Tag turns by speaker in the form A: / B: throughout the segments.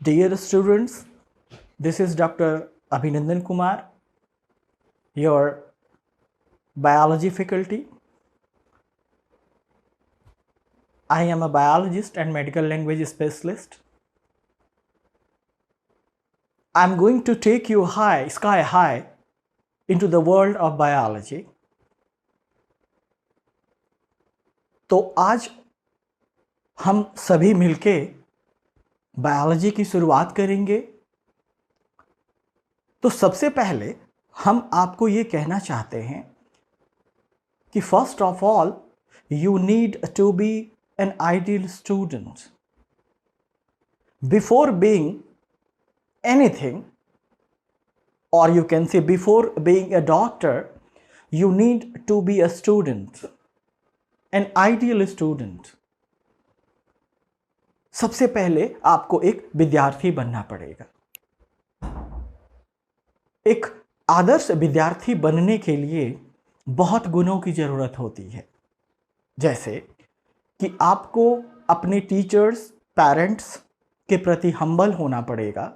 A: Dear students, this is Dr. Abhinandan Kumar, your biology faculty. I am a biologist and medical language specialist. I am going to take you sky high, into the world of biology. तो आज हम सभी मिलके biology की शुरुआत करेंगे। तो सबसे पहले हम आपको ये कहना चाहते हैं कि first of all you need to be an ideal student. Before being anything, or you can say before being a doctor, you need to be a student, an ideal student. सबसे पहले आपको एक विद्यार्थी बनना पड़ेगा। एक आदर्श विद्यार्थी बनने के लिए बहुत गुणों की जरूरत होती है, जैसे कि आपको अपने टीचर्स, पेरेंट्स के प्रति हम्बल होना पड़ेगा,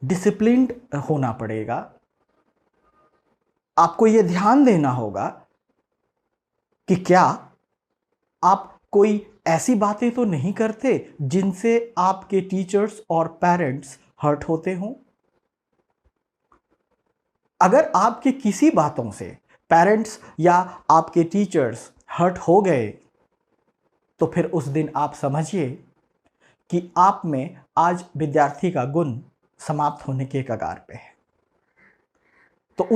A: डिसिप्लिन्ड होना पड़ेगा। आपको यह ध्यान देना होगा कि क्या आप कोई ऐसी बातें तो नहीं करते जिनसे आपके टीचर्स और पेरेंट्स हर्ट होते हों। अगर आपके किसी बातों से पेरेंट्स या आपके टीचर्स हर्ट हो गए तो फिर उस दिन आप समझिए कि आप में आज विद्यार्थी का गुण समाप्त होने के कगार पे है। तो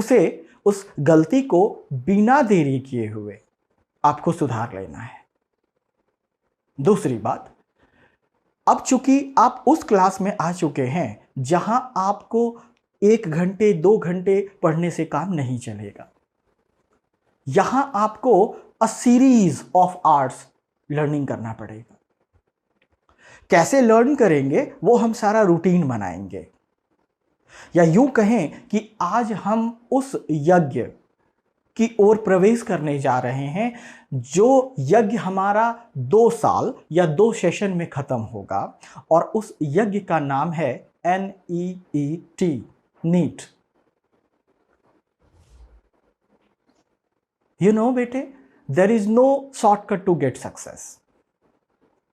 A: उस गलती को बिना देरी किए हुए आपको सुधार लेना है। दूसरी बात, अब चूंकि आप उस क्लास में आ चुके हैं जहां आपको 1 घंटे 2 घंटे पढ़ने से काम नहीं चलेगा। यहां आपको a series of hours learning करना पड़ेगा। कैसे लर्न करेंगे वो हम सारा रूटीन बनाएंगे, या यूं कहें कि आज हम उस यज्ञ की ओर प्रवेश करने जा रहे हैं जो यज्ञ हमारा 2 साल या 2 सेशन में खत्म होगा, और उस यज्ञ का नाम है NEET, नीट। यू नो बेटे, there is no shortcut to get success.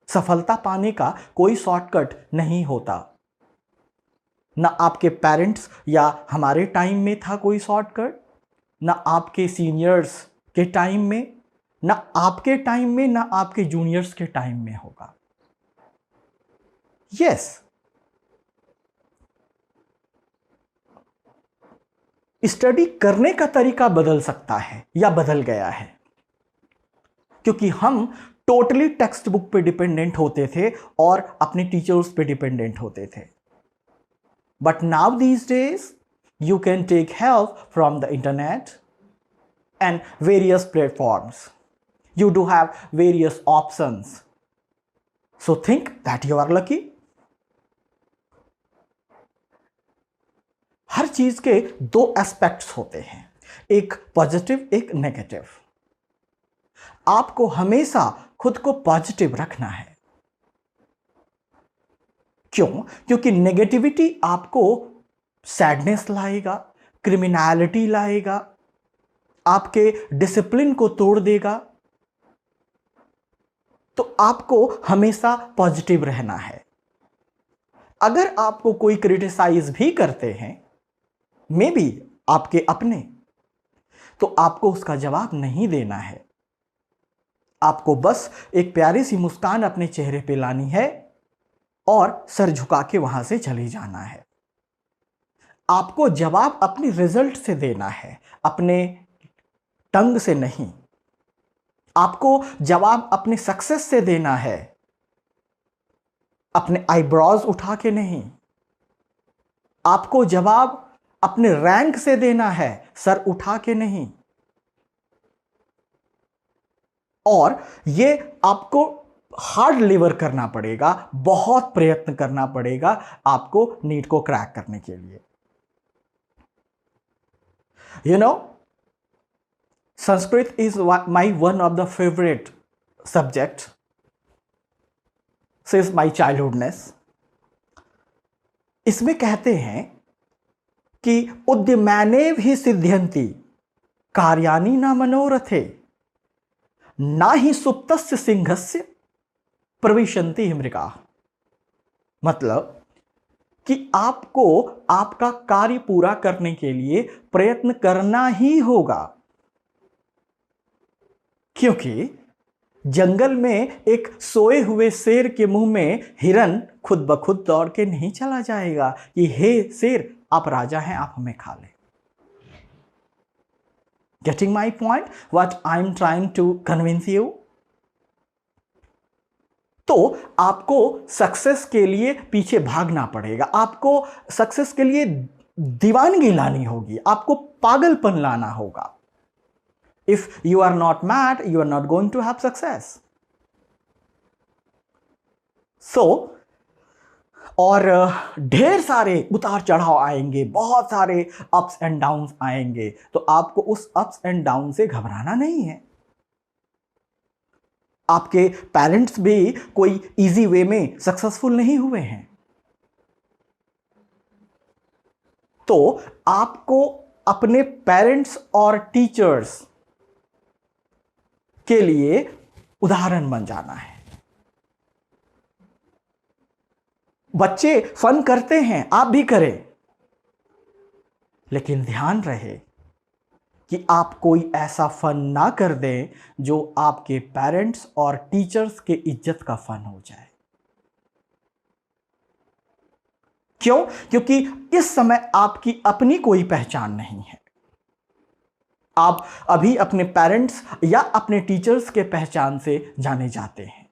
A: सफलता पाने का कोई शॉर्टकट नहीं होता। ना आपके पेरेंट्स या हमारे टाइम में था कोई शॉर्टकट, ना आपके सीनियर्स के टाइम में, ना आपके टाइम में, ना आपके जूनियर्स के टाइम में होगा। यस, स्टडी करने का तरीका बदल सकता है या बदल गया है, क्योंकि हम टोटली टेक्स्ट बुक पे डिपेंडेंट होते थे और अपने टीचर्स पे डिपेंडेंट होते थे। But now these days you can take help from the internet and various platforms. You do have various options. So think that you are lucky. हर चीज के 2 एस्पेक्ट्स होते हैं, एक पॉजिटिव, एक नेगेटिव। आपको हमेशा खुद को पॉजिटिव रखना है। क्यों? क्योंकि नेगेटिविटी आपको सैडनेस लाएगा, क्रिमिनैलिटी लाएगा, आपके डिसिप्लिन को तोड़ देगा। तो आपको हमेशा पॉजिटिव रहना है। अगर आपको कोई क्रिटिसाइज भी करते हैं, मे बी आपके अपने, तो आपको उसका जवाब नहीं देना है। आपको बस एक प्यारी सी मुस्कान अपने चेहरे पे लानी है और सर झुका के वहां से चले जाना है। आपको जवाब अपनी रिजल्ट से देना है, अपने टंग से नहीं। आपको जवाब अपने सक्सेस से देना है, अपने आईब्रोज उठा के नहीं। आपको जवाब अपने रैंक से देना है, सर उठा के नहीं। और ये आपको हार्ड लेबर करना पड़ेगा, बहुत प्रयत्न करना पड़ेगा आपको नीट को क्रैक करने के लिए। You know, Sanskrit is my one of the favorite subject since my childhoodness. इसमें कहते हैं कि उद्यमानेव हि सिद्ध्यन्ति कार्याणि न मनोरथे ना ही सुप्तस्य सिंहस्य प्रविशन्ति मृगा। मतलब कि आपको आपका कार्य पूरा करने के लिए प्रयत्न करना ही होगा, क्योंकि जंगल में एक सोए हुए शेर के मुंह में हिरन खुद ब खुद दौड़ के नहीं चला जाएगा कि हे शेर, आप राजा हैं, आप हमें खा ले। Getting my point? What I'm trying to convince you? तो आपको सक्सेस के लिए पीछे भागना पड़ेगा, आपको सक्सेस के लिए दीवानगी लानी होगी, आपको पागलपन लाना होगा। If you are not mad, you are not going to have success. So, और ढेर सारे उतार चढ़ाव आएंगे, बहुत सारे अप्स एंड डाउन्स आएंगे, तो आपको उस अप्स एंड डाउन से घबराना नहीं है। आपके पेरेंट्स भी कोई इजी वे में सक्सेसफुल नहीं हुए हैं, तो आपको अपने पेरेंट्स और टीचर्स के लिए उदाहरण बन जाना है। बच्चे फन करते हैं, आप भी करें, लेकिन ध्यान रहे कि आप कोई ऐसा फन ना कर दें जो आपके पेरेंट्स और टीचर्स के इज्जत का फन हो जाए। क्यों? क्योंकि इस समय आपकी अपनी कोई पहचान नहीं है। आप अभी अपने पेरेंट्स या अपने टीचर्स के पहचान से जाने जाते हैं।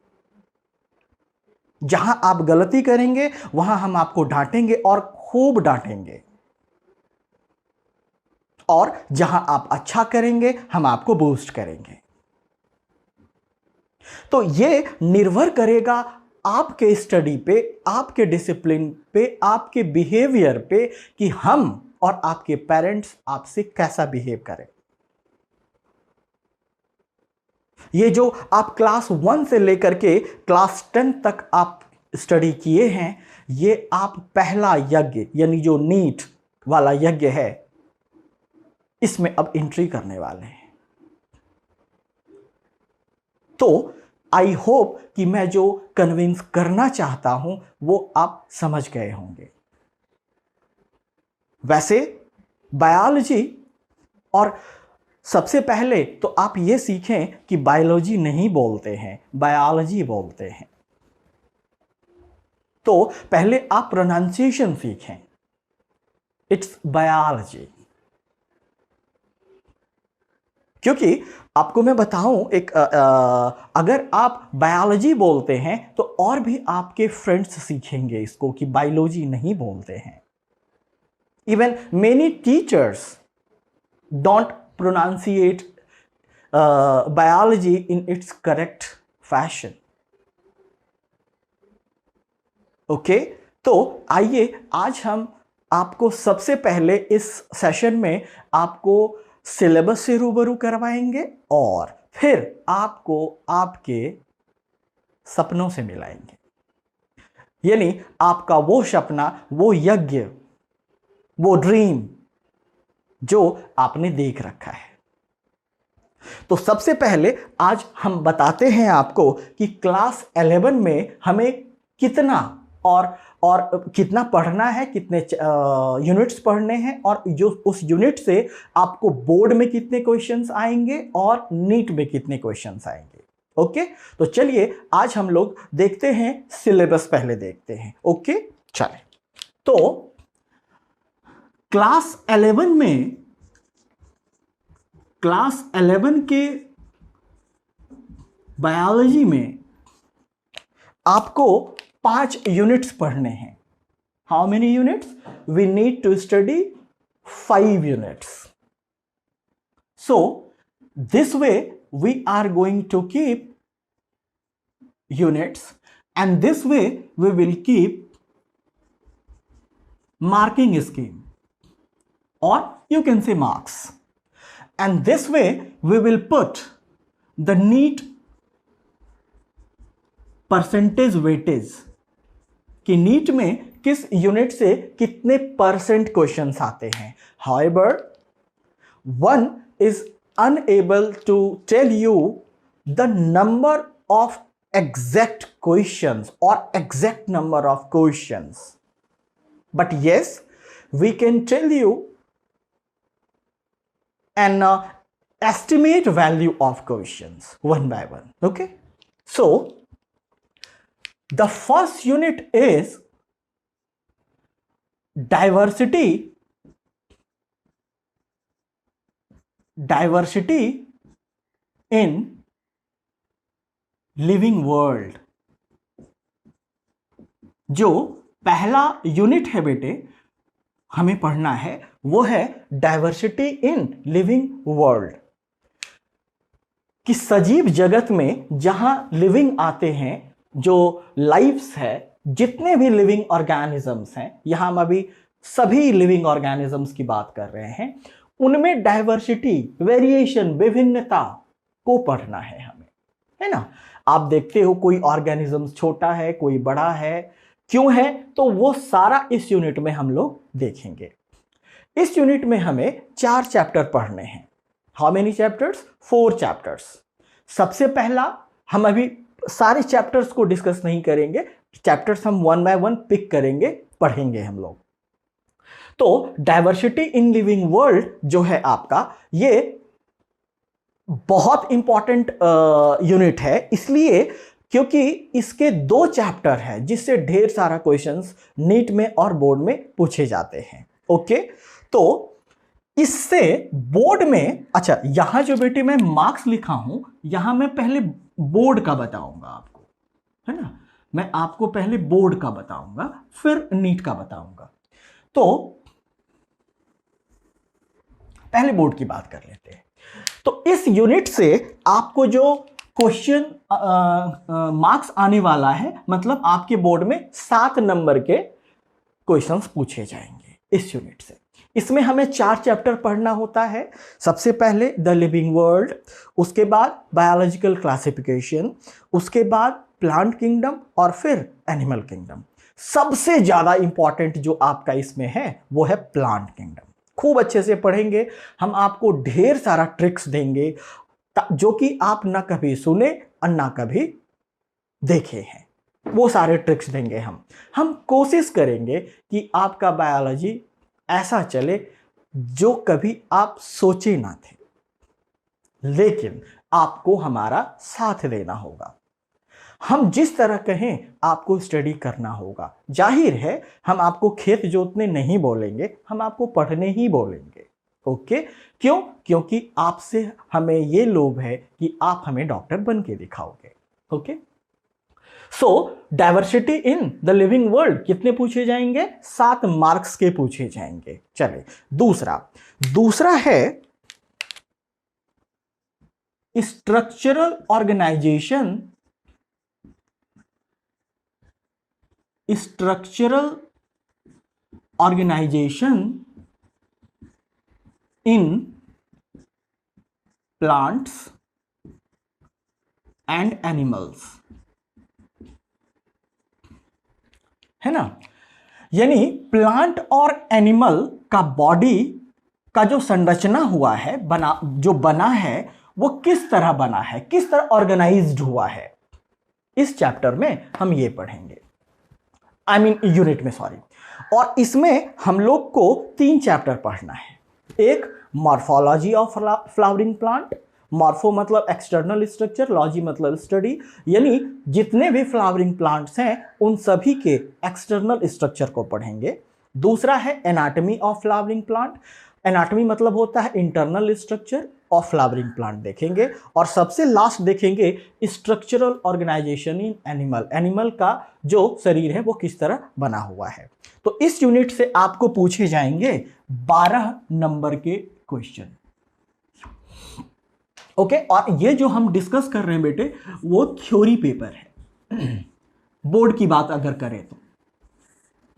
A: जहां आप गलती करेंगे वहां हम आपको डांटेंगे और खूब डांटेंगे, और जहां आप अच्छा करेंगे हम आपको बूस्ट करेंगे। तो यह निर्भर करेगा आपके स्टडी पे, आपके डिसिप्लिन पे, आपके बिहेवियर पे कि हम और आपके पेरेंट्स आपसे कैसा बिहेव करें। ये जो आप क्लास 1 से लेकर के क्लास 10 तक आप स्टडी किए हैं, ये आप पहला यज्ञ यानी जो नीट वाला यज्ञ है, इसमें अब एंट्री करने वाले हैं। तो आई होप कि मैं जो कन्विंस करना चाहता हूं वो आप समझ गए होंगे। वैसे बायोलॉजी, और सबसे पहले तो आप ये सीखें कि बायोलॉजी नहीं बोलते हैं, बायोलॉजी बोलते हैं। तो पहले आप प्रोनाउंसिएशन सीखें, इट्स बायोलॉजी। क्योंकि आपको मैं बताऊं, अगर आप बायोलॉजी बोलते हैं तो और भी आपके फ्रेंड्स सीखेंगे इसको कि बायोलॉजी नहीं बोलते हैं। Even many teachers don't pronunciate biology in its correct fashion. Okay, तो आइए आज हम आपको सबसे पहले इस सेशन में आपको सिलेबस से रूबरू करवाएंगे और फिर आपको आपके सपनों से मिलाएंगे। यानी आपका वो सपना, वो यज्ञ, वो ड्रीम जो आपने देख रखा है। तो सबसे पहले आज हम बताते हैं आपको कि क्लास 11 में हमें कितना और कितना पढ़ना है, कितने यूनिट्स पढ़ने हैं, और जो उस यूनिट से आपको बोर्ड में कितने क्वेश्चंस आएंगे और नीट में कितने क्वेश्चंस आएंगे। ओके, तो चलिए आज हम लोग देखते हैं, सिलेबस पहले देखते हैं। ओके, चलें। तो क्लास 11 के बायोलॉजी में आपको 5 यूनिट्स पढ़ने हैं। How many units? We need to study 5 units. So this way we are going to keep units, and this way we will keep marking scheme, or you can say marks, and this way we will put the NEET percentage weightage कि NEET में किस unit से कितने percent questions आते हैं। However one is unable to tell you the number of exact questions or exact number of questions, but yes, we can tell you an estimate value of questions one by one. Okay, so the first unit is diversity in living world. जो पहला unit है बेटे हमें पढ़ना है वो है diversity in living world, कि सजीव जगत में जहां लिविंग आते हैं, जो लाइफ्स है, जितने भी लिविंग ऑर्गेनिजम्स हैं, यहां हम अभी सभी लिविंग ऑर्गेनिजम्स की बात कर रहे हैं, उनमें डाइवर्सिटी, वेरिएशन, विभिन्नता को पढ़ना है हमें, है ना। आप देखते हो कोई ऑर्गेनिज्म छोटा है, कोई बड़ा है, क्यों है, तो वो सारा इस यूनिट में हम लोग देखेंगे। इस यूनिट में हमें 4 चैप्टर पढ़ने हैं। How many chapters? 4 चैप्टर्स। सबसे पहला, हम अभी सारे चैप्टर्स को डिस्कस नहीं करेंगे, चैप्टर्स हम 1 बाय 1 पिक करेंगे, पढ़ेंगे हम लोग। तो डाइवर्सिटी इन लिविंग वर्ल्ड जो है आपका, ये बहुत इंपॉर्टेंट यूनिट है, इसलिए क्योंकि इसके 2 चैप्टर हैं जिससे ढेर सारा क्वेश्चंस नीट में और बोर्ड में पूछे जाते हैं। ओके, तो इससे बोर्ड में, अच्छा यहां जो बेटे मैं मार्क्स लिखा हूं, यहां मैं पहले बोर्ड का बताऊंगा आपको, है ना। मैं आपको पहले बोर्ड का बताऊंगा, फिर नीट का बताऊंगा। तो पहले बोर्ड की बात कर लेते हैं। तो इस यूनिट से आपको जो क्वेश्चन मार्क्स आने वाला है, मतलब आपके बोर्ड में 7 नंबर के क्वेश्चंस पूछे जाएंगे इस यूनिट से। इसमें हमें 4 चैप्टर पढ़ना होता है। सबसे पहले द लिविंग वर्ल्ड, उसके बाद बायोलॉजिकल क्लासिफिकेशन, उसके बाद प्लांट किंगडम और फिर एनिमल किंगडम। सबसे ज्यादा इंपॉर्टेंट जो आपका इसमें है वो है प्लांट किंगडम। खूब अच्छे से पढ़ेंगे हम, आपको ढेर सारा ट्रिक्स देंगे जो कि आप ना कभी सुने और ना कभी देखे हैं, वो सारे ट्रिक्स देंगे हम कोशिश करेंगे कि आपका बायोलॉजी ऐसा चले जो कभी आप सोचे ना थे, लेकिन आपको हमारा साथ देना होगा। हम जिस तरह कहें आपको स्टडी करना होगा। जाहिर है हम आपको खेत जोतने नहीं बोलेंगे, हम आपको पढ़ने ही बोलेंगे। ओके, क्यों? क्योंकि आपसे हमें ये लोभ है कि आप हमें डॉक्टर बन के दिखाओगे। Okay, so diversity in the living world कितने पूछे जाएंगे? 7 मार्क्स के पूछे जाएंगे। चले, दूसरा है structural organisation in plants and animals, है ना। यानी प्लांट और एनिमल का बॉडी का जो संरचना हुआ है, जो बना है, वो किस तरह बना है, किस तरह ऑर्गेनाइज्ड हुआ है, इस चैप्टर में हम ये पढ़ेंगे। यूनिट में, सॉरी। और इसमें हम लोग को 3 चैप्टर पढ़ना है। एक morphology of flowering plant, morpho मतलब एक्सटर्नल स्ट्रक्चर, लॉजी मतलब स्टडी, यानी जितने भी फ्लावरिंग प्लांट्स हैं उन सभी के एक्सटर्नल स्ट्रक्चर को पढ़ेंगे। दूसरा है anatomy of flowering plant, anatomy मतलब होता है internal structure of flowering plant देखेंगे। और सबसे लास्ट देखेंगे structural organisation in animal, animal का जो शरीर है वो किस तरह बना हुआ है। तो इस यूनिट से आपको पूछे जाएंगे 12 नंबर के क्वेश्चन। ओके, और ये जो हम डिस्कस कर रहे हैं बेटे वो थ्योरी पेपर है। बोर्ड की बात अगर करें तो,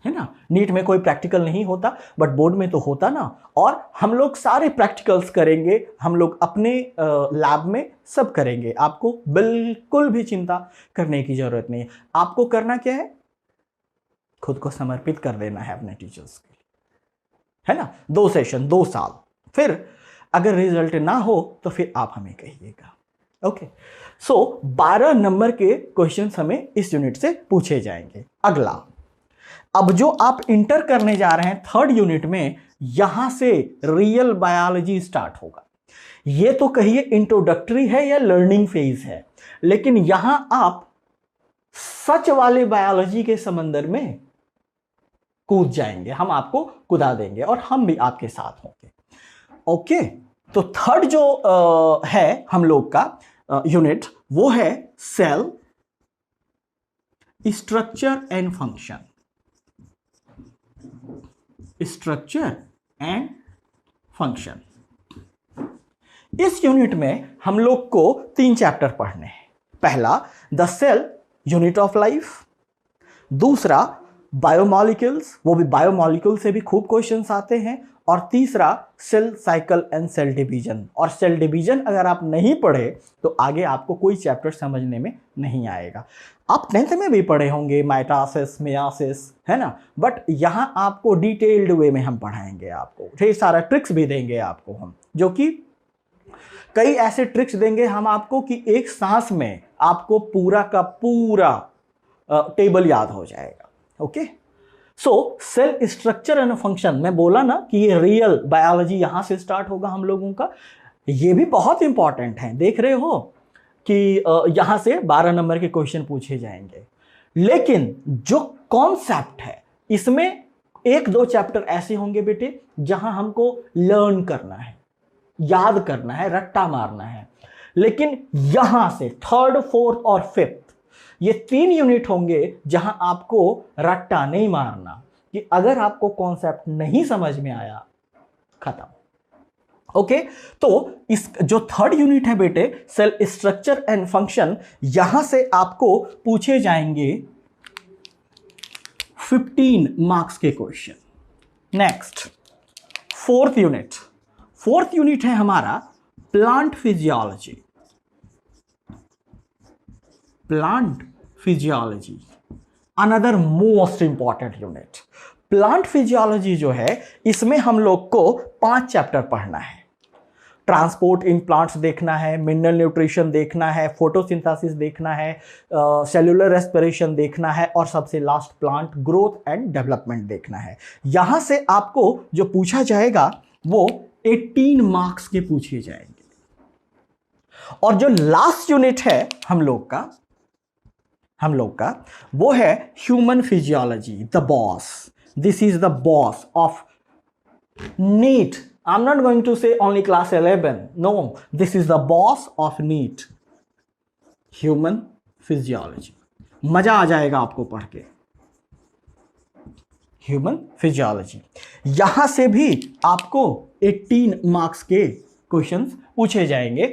A: है ना, नीट में कोई प्रैक्टिकल नहीं होता, बट बोर्ड में तो होता ना। और हम लोग सारे प्रैक्टिकल्स करेंगे, हम लोग अपने लैब में सब करेंगे। आपको बिल्कुल भी चिंता करने की जरूरत नहीं है। आपको करना क्या है, खुद को समर्पित कर देना है अपने टीचर्स के लिए, है ना। 2 सेशन 2 साल, फिर अगर रिजल्ट ना हो तो फिर आप हमें कहिएगा। ओके, सो 12 नंबर के क्वेश्चंस हमें इस यूनिट से पूछे जाएंगे। अगला, अब जो आप इंटर करने जा रहे हैं 3rd यूनिट में, यहां से रियल बायोलॉजी स्टार्ट होगा। ये तो कहिए इंट्रोडक्टरी है या लर्निंग फेज है, लेकिन यहां आप सच वाले बायोलॉजी के समंदर में कूद जाएंगे, हम आपको कुदा देंगे और हम भी आपके साथ होंगे। ओके, तो 3rd जो है हम लोग का यूनिट, वो है cell structure and function. Structure and function, इस यूनिट में हम लोग को 3 चैप्टर पढ़ने हैं। पहला the cell unit of life, दूसरा बायोमॉलिक्यूल्स, वो भी बायोमॉलिक्यूल से भी खूब क्वेश्चंस आते हैं, और तीसरा cell cycle and cell division. और सेल डिवीजन अगर आप नहीं पढ़े तो आगे आपको कोई चैप्टर समझने में नहीं आएगा। आप 10th में भी पढ़े होंगे माइटोसिस, मेयोसिस, है ना, बट यहाँ आपको डिटेल्ड वे में हम पढ़ाएंगे, आपको ढेर सारा ट्रिक्स भी देंगे आपको हम, जो कि कई ऐसे ट्रिक्स देंगे हम आपको कि एक सांस में आपको पूरा का पूरा टेबल याद हो जाएगा। Okay, so cell structure and function, मैं बोला ना कि ये रियल बायोलॉजी यहां से स्टार्ट होगा हम लोगों का। ये भी बहुत इंपॉर्टेंट है, देख रहे हो कि यहां से 12 नंबर के क्वेश्चन पूछे जाएंगे। लेकिन जो कॉन्सेप्ट है इसमें 1-2 चैप्टर ऐसे होंगे बेटे जहां हमको लर्न करना है, याद करना है, रट्टा मारना है। लेकिन यहां से 3rd, 4th और 5th ये 3 यूनिट होंगे जहां आपको रट्टा नहीं मारना, कि अगर आपको कॉन्सेप्ट नहीं समझ में आया, खत्म। ओके, तो इस जो 3rd यूनिट है बेटे सेल स्ट्रक्चर एंड फंक्शन, यहां से आपको पूछे जाएंगे 15 मार्क्स के question. Next 4th unit, 4th unit है हमारा plant physiology. Plant physiology another most important unit. Plant physiology जो है इसमें हम लोग को 5 चैप्टर पढ़ना है। ट्रांसपोर्ट इन प्लांट्स देखना है, मिनरल न्यूट्रिशन देखना है, फोटोसिंथेसिस देखना है, सेलुलर रेस्पिरेशन देखना है, और सबसे last plant growth and development देखना है। यहां से आपको जो पूछा जाएगा वो 18 मार्क्स के पूछे जाएंगे। और जो लास्ट यूनिट है हम लोग का वो है human physiology, the boss. This is the boss of NEET. I am not going to say only class 11, no, this is the boss of NEET, human physiology. मजा आ जाएगा आपको पढ़ के, ह्यूमन फिजियोलॉजी। यहां से भी आपको 18 मार्क्स के क्वेश्चंस पूछे जाएंगे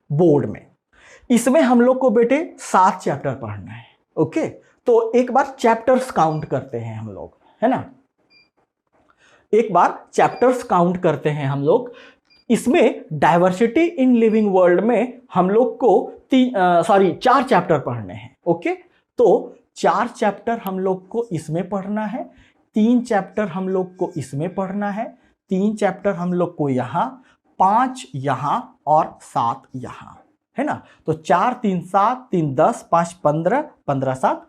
A: बोर्ड में। इसमें हम लोग को बेटे 7 चैप्टर पढ़ना है। ओके, तो एक बार चैप्टर्स काउंट करते हैं हम लोग, है ना, एक बार चैप्टर्स काउंट करते हैं हम लोग। इसमें डाइवर्सिटी इन लिविंग वर्ल्ड में हम लोग को 4 चैप्टर पढ़ने हैं। ओके, तो 4 चैप्टर हम लोग को इसमें पढ़ना है, 3 चैप्टर हम लोग को इसमें पढ़ना है, 3 चैप्टर हम लोग को यहाँ, 5 यहाँ और 7 यहाँ, है ना। तो 4 3 7 3 10 5 15 15 7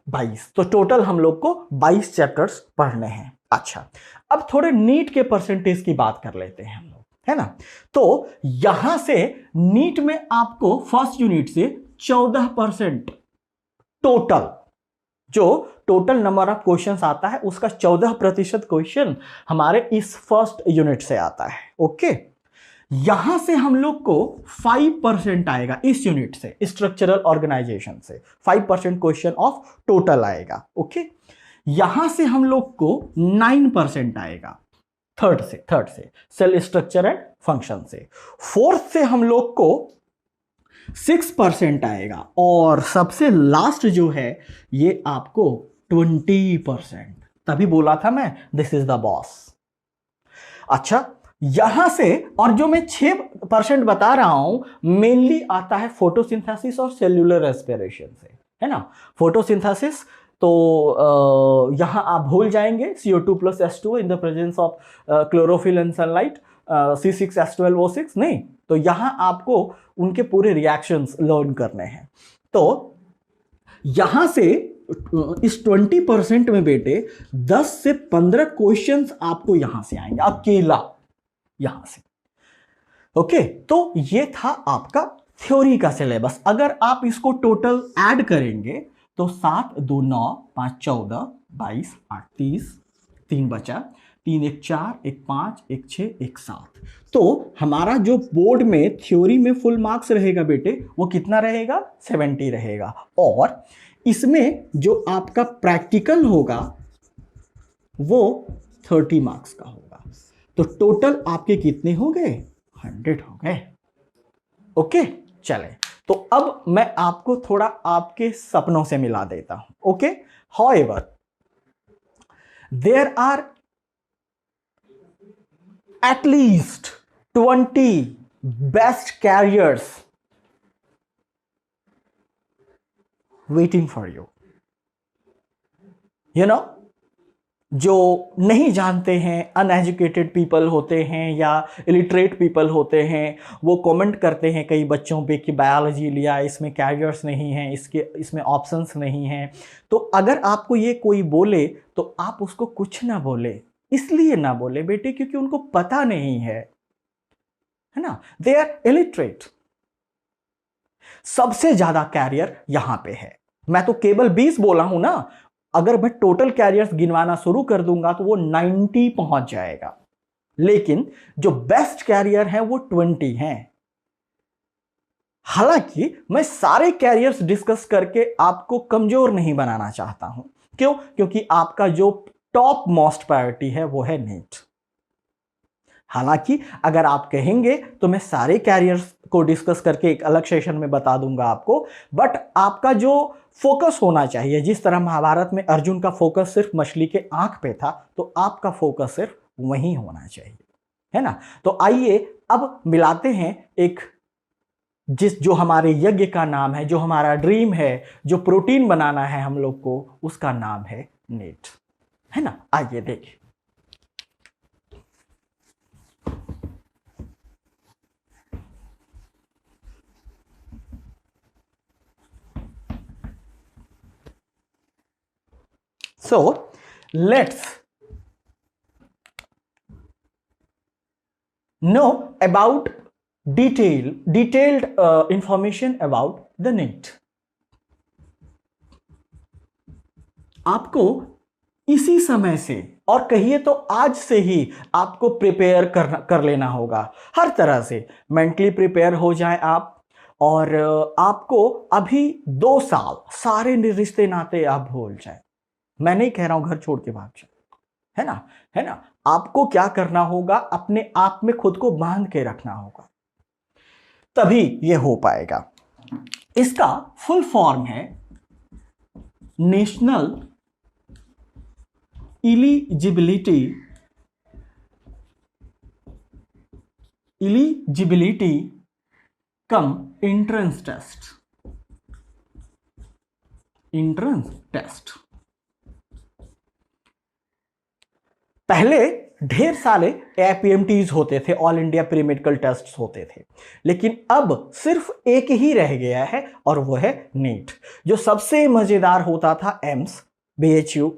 A: 22, तो टोटल हम लोग को 22 चैप्टर्स पढ़ने हैं। अच्छा, अब थोड़े नीट के परसेंटेज की बात कर लेते हैं हम लोग, है ना। तो यहां से नीट में आपको फर्स्ट यूनिट से 14% टोटल, जो टोटल नंबर ऑफ क्वेश्चंस आता है उसका 14% क्वेश्चन हमारे इस फर्स्ट यूनिट से आता है। ओके, यहां से हम लोग को 5% आएगा इस यूनिट से, स्ट्रक्चरल ऑर्गेनाइजेशन से 5% क्वेश्चन ऑफ टोटल आएगा। ओके, यहां से हम लोग को 9% आएगा थर्ड से सेल स्ट्रक्चर एंड फंक्शन से। फोर्थ से हम लोग को 6% आएगा, और सबसे लास्ट जो है ये आपको 20%। तभी बोला था मैं दिस इज द बॉस। अच्छा, यहां से और जो मैं 6% बता रहा हूं मेनली आता है फोटोसिंथेसिस और सेल्यूलर रेस्पिरेशन से, है ना। फोटोसिंथेसिस तो यहाँ आप भूल जाएंगे CO2 plus H2 in the presence of chlorophyll and sunlight, C6H12O6 नहीं। तो यहाँ आपको उनके पूरे रिएक्शंस लर्न करने हैं। तो यहां से इस 20% में बेटे 10 से 15 क्वेश्चंस आपको यहां से आएंगे अकेला, यहां से। ओके, तो ये था आपका थ्योरी का सिलेबस। अगर आप इसको टोटल ऐड करेंगे तो 7 2 9 5 14 22 8 30, 3 बचा, 3 1 4 1 5 1 6 1 7। तो हमारा जो बोर्ड में थ्योरी में फुल मार्क्स रहेगा बेटे वो कितना रहेगा? 70 रहेगा। और इसमें जो आपका प्रैक्टिकल होगा वो 30 मार्क्स का होगा। तो टोटल आपके कितने हो गए? 100 हो गए। ओके, चले तो अब मैं आपको थोड़ा आपके सपनों से मिला देता हूं। Okay, however there are at least 20 best carriers waiting for you, you know, जो नहीं जानते हैं, अनएजुकेटेड पीपल होते हैं या इलिटरेट पीपल होते हैं, वो कमेंट करते हैं कई बच्चों पे कि बायोलॉजी लिया, इसमें कैरियर्स नहीं हैं, इसमें ऑप्शंस नहीं हैं। तो अगर आपको ये कोई बोले तो आप उसको कुछ ना बोले। इसलिए ना बोले बेटे क्योंकि उनको पता नहीं है ना, दे आर इलिटरेट। सबसे ज्यादा कैरियर यहां पे है। मैं तो केवल 20 बोला हूं ना, अगर मैं टोटल कैरियर्स गिनवाना शुरू कर दूंगा तो वो 90 पहुंच जाएगा। लेकिन जो बेस्ट कैरियर है वो 20 हैं। हालांकि मैं सारे कैरियर्स डिस्कस करके आपको कमजोर नहीं बनाना चाहता हूं। क्यों? क्योंकि आपका जो टॉप मोस्ट प्रायोरिटी है वो है नीट। हालांकि अगर आप कहेंगे तो मैं सारे कैरियर्स को डिस्कस करके एक अलग सेशन में बता दूंगा आपको, बट आपका जो फोकस होना चाहिए, जिस तरह महाभारत में अर्जुन का फोकस सिर्फ मछली के आंख पे था, तो आपका फोकस सिर्फ वहीं होना चाहिए, है ना। तो आइए अब मिलाते हैं एक जो हमारे यज्ञ का नाम है, जो हमारा ड्रीम है, जो प्रोटीन बनाना है हम लोग को, उसका नाम है नीट, है ना। आइए देखिए। So let's know about detailed information about the NEET. आपको इसी समय से, और कहिए तो आज से ही आपको प्रिपेयर कर लेना होगा। हर तरह से मेंटली प्रिपेयर हो जाए आप, और आपको अभी 2 साल सारे रिश्ते नाते आप भूल जाए। मैं नहीं कह रहा हूं घर छोड़ के भाग जाए, है ना, है ना। आपको क्या करना होगा? अपने आप में खुद को बांध के रखना होगा, तभी ये हो पाएगा। इसका फुल फॉर्म है national eligibility cum entrance test. पहले ढेर सारे APMTs होते थे, all India pre medical test होते थे, लेकिन अब सिर्फ एक ही रह गया है और वो है नीट। जो सबसे मजेदार होता था एम्स, BHU,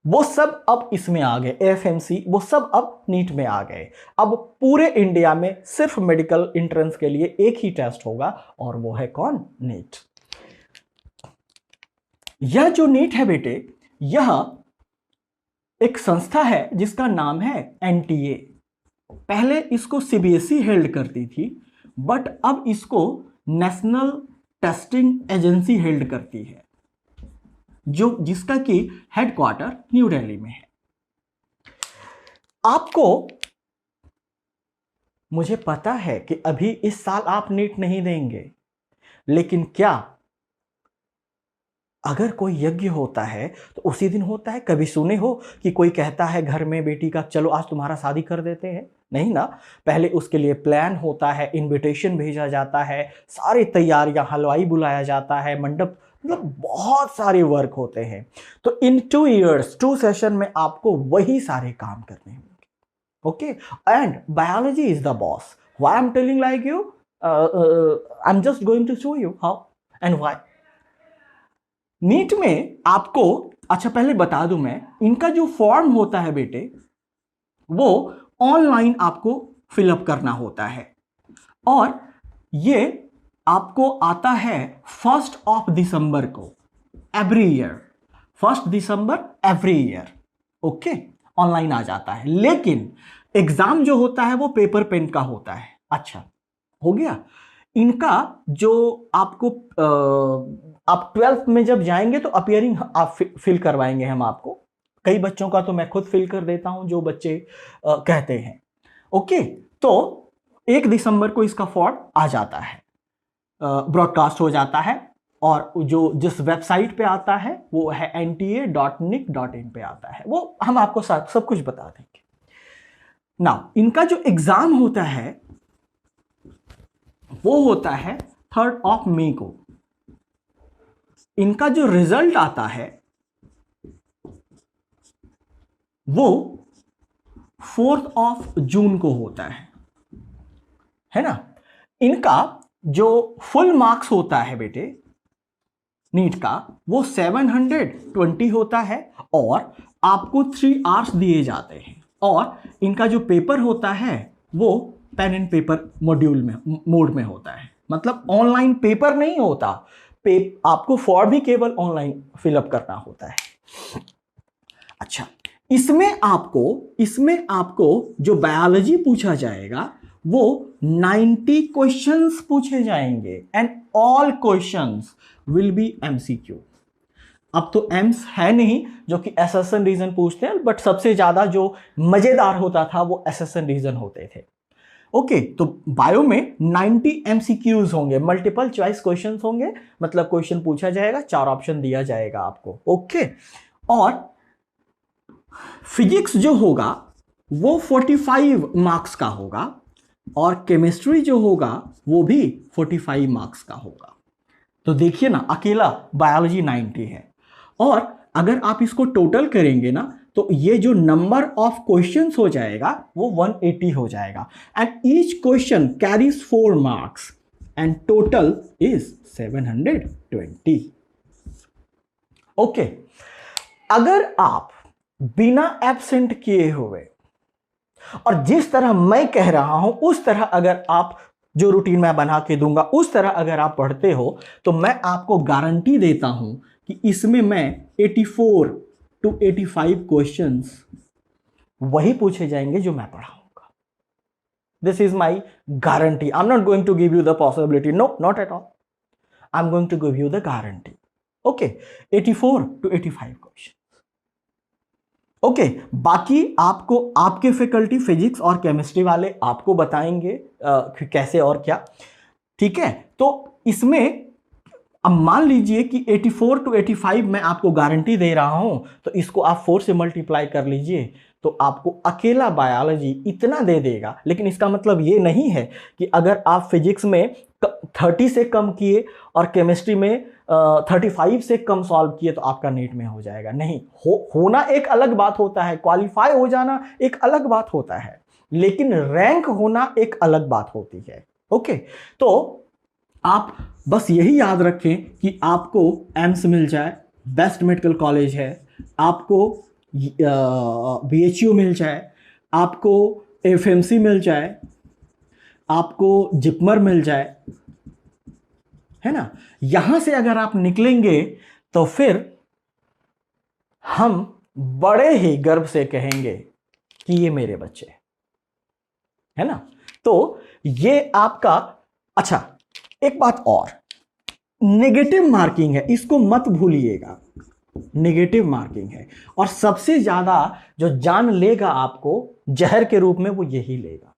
A: वो सब अब इसमें आ गए, FMC, वो सब अब नीट में आ गए। अब पूरे इंडिया में सिर्फ मेडिकल एंट्रेंस के लिए एक ही टेस्ट होगा और वो है कौन? नीट। यह जो नीट है बेटे, यह एक संस्था है जिसका नाम है NTA। पहले इसको CBSE हेल्ड करती थी, बट अब इसको नेशनल टेस्टिंग एजेंसी हेल्ड करती है, जिसका कि हेडक्वार्टर न्यू दिल्ली में है। आपको, मुझे पता है कि अभी इस साल आप नीट नहीं देंगे, लेकिन क्या अगर कोई यज्ञ होता है तो उसी दिन होता है? कभी सुने हो कि कोई कहता है घर में बेटी का, चलो आज तुम्हारा शादी कर देते हैं? नहीं ना। पहले उसके लिए प्लान होता है, इनविटेशन भेजा जाता है, सारी तैयारियां, हलवाई बुलाया जाता है, मंडप मतलब बहुत सारे वर्क होते हैं। तो इन 2 years 2 सेशन में आपको वही सारे काम करने होंगे। Okay, and biology is the boss. Why I am telling like you, I am just going to show you how and why. NEET में आपको, अच्छा पहले बता दूं मैं, इनका जो फॉर्म होता है बेटे वो ऑनलाइन आपको फिलअप करना होता है, और ये आपको आता है 1 दिसंबर को एवरी ईयर। 1 दिसंबर एवरी ईयर, ओके, ऑनलाइन आ जाता है। लेकिन एग्जाम जो होता है वो पेपर पेन का होता है। अच्छा, हो गया। इनका जो आपको आप 12th में जब जाएंगे तो अपियरिंग आप फिल करवाएंगे हम आपको। कई बच्चों का तो मैं खुद फिल कर देता हूं जो बच्चे कहते हैं। ओके, तो 1 दिसंबर को इसका फॉर्म आ जाता है, ब्रॉडकास्ट हो जाता है, और जो जिस वेबसाइट पे आता है वो है nta.nic.in पे आता है। वो हम आपको सब कुछ बता देंगे। नाउ इनका जो एग्जाम होता है वो होता है 3 मई को। इनका जो रिजल्ट आता है वो 4 जून को होता है ना। इनका जो फुल मार्क्स होता है बेटे नीट का वो 720 होता है, और आपको 3 आवर्स दिए जाते हैं। और इनका जो पेपर होता है वो पेन एंड पेपर मॉड्यूल में मोड में होता है, मतलब ऑनलाइन पेपर नहीं होता। आपको फॉर्म भी केवल ऑनलाइन फिलअप करना होता है। अच्छा, इसमें आपको जो बायोलॉजी पूछा जाएगा वो 90 क्वेश्चंस पूछे जाएंगे, and all questions will be MCQ। अब तो एम्स है नहीं जो कि एसेशन रीजन पूछते हैं, बट सबसे ज्यादा जो मजेदार होता था वो एसेशन रीजन होते थे। ओके, तो बायो में 90 MCQs होंगे, मल्टीपल चॉइस क्वेश्चंस होंगे, मतलब क्वेश्चन पूछा जाएगा, 4 ऑप्शन दिया जाएगा आपको। ओके, और फिजिक्स जो होगा वो 45 मार्क्स का होगा, और केमिस्ट्री जो होगा वो भी 45 मार्क्स का होगा। तो देखिए ना, अकेला बायोलॉजी 90 है, और अगर आप इसको टोटल करेंगे ना तो ये जो नंबर ऑफ क्वेश्चंस हो जाएगा वो 180 हो जाएगा, and each question carries 4 marks, and total is 720। Okay, अगर आप बिना एब्सेंट किए हुए और जिस तरह मैं कह रहा हूं उस तरह अगर आप, जो रूटीन मैं बना के दूंगा उस तरह अगर आप पढ़ते हो, तो मैं आपको गारंटी देता हूं कि इसमें मैं 84 to 85 क्वेश्चंस वही पूछे जाएंगे जो मैं पढ़ाऊंगा। This is my guarantee. I am not going to give you the possibility, no, not at all. I am going to give you the guarantee. Okay, 84 to 85 question. Okay, बाकी आपको आपके faculty physics और chemistry वाले आपको बताएंगे कैसे और क्या। ठीक है, तो इसमें अब मान लीजिए कि 84 to 85 मैं आपको गारंटी दे रहा हूं, तो इसको आप 4 से मल्टीप्लाई कर लीजिए, तो आपको अकेला बायोलॉजी इतना दे देगा। लेकिन इसका मतलब ये नहीं है कि अगर आप फिजिक्स में 30 से कम किए और केमिस्ट्री में 35 से कम सॉल्व किए तो आपका नीट में हो जाएगा। नहीं, होना एक अलग बात होता है, क्वालिफाई हो जाना एक अलग बात होता है, लेकिन रैंक होना एक अलग बात होती है। ओके, तो आप बस यही याद रखें कि आपको एम्स मिल जाए, बेस्ट मेडिकल कॉलेज है, आपको BHU मिल जाए, आपको FMC मिल जाए, आपको जिपमर मिल जाए, है ना। यहां से अगर आप निकलेंगे तो फिर हम बड़े ही गर्व से कहेंगे कि ये मेरे बच्चे, है ना। तो ये आपका, अच्छा एक बात और, नेगेटिव मार्किंग है, इसको मत भूलिएगा। नेगेटिव मार्किंग है, और सबसे ज्यादा जो जान लेगा आपको जहर के रूप में वो यही लेगा,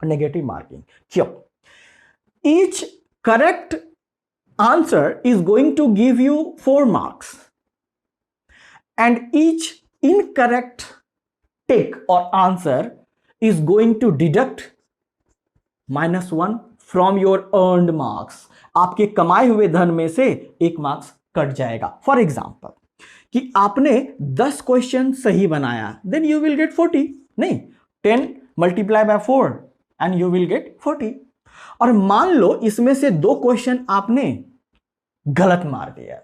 A: नेगेटिव मार्किंग। क्यों? Each correct answer is going to give you 4 marks, and each incorrect tick और answer is going to deduct -1 from your earned marks, आपके कमाए हुए धन में से 1 मार्क्स कट जाएगा। फॉर एग्जाम्पल कि आपने 10 क्वेश्चन सही बनाया, देन यू विल गेट 40, नहीं 10 multiply by 4 and you will get 40। और मान लो इसमें से 2 क्वेश्चन आपने गलत मार दिया,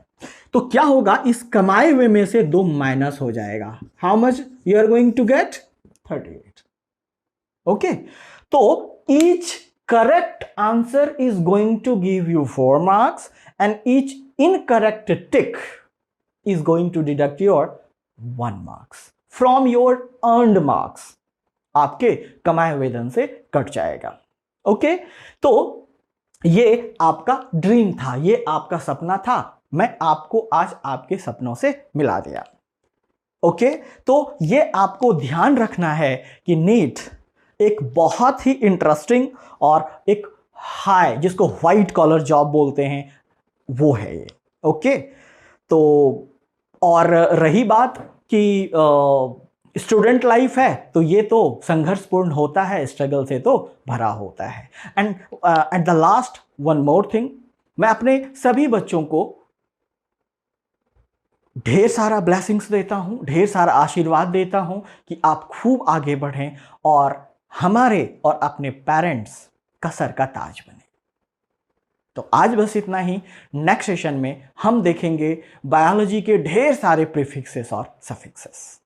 A: तो क्या होगा, इस कमाए हुए में से 2 माइनस हो जाएगा। How much you are going to get? 38। Okay, तो each correct answer is going to give you 4 marks and each incorrect tick is going to deduct your 1 marks from your earned marks, आपके कमाए हुए धन से cut जाएगा। Okay, तो ये आपका ड्रीम था, ये आपका सपना था, मैं आपको आज आपके सपनों से मिला दिया। ओके, तो ये आपको ध्यान रखना है कि नीट एक बहुत ही इंटरेस्टिंग और एक हाई, जिसको व्हाइट कॉलर जॉब बोलते हैं, वो है ये। ओके, तो और रही बात कि स्टूडेंट लाइफ है, तो ये तो संघर्षपूर्ण होता है, स्ट्रगल से तो भरा होता है। And at the last one more thing, मैं अपने सभी बच्चों को ढेर सारा ब्लेसिंग्स देता हूं, ढेर सारा आशीर्वाद देता हूं कि आप खूब आगे बढ़ें और हमारे और अपने पेरेंट्स का सर का ताज बने। तो आज बस इतना ही। नेक्स्ट सेशन में हम देखेंगे बायोलॉजी के ढेर सारे प्रीफिक्सेस और सफिक्सेस।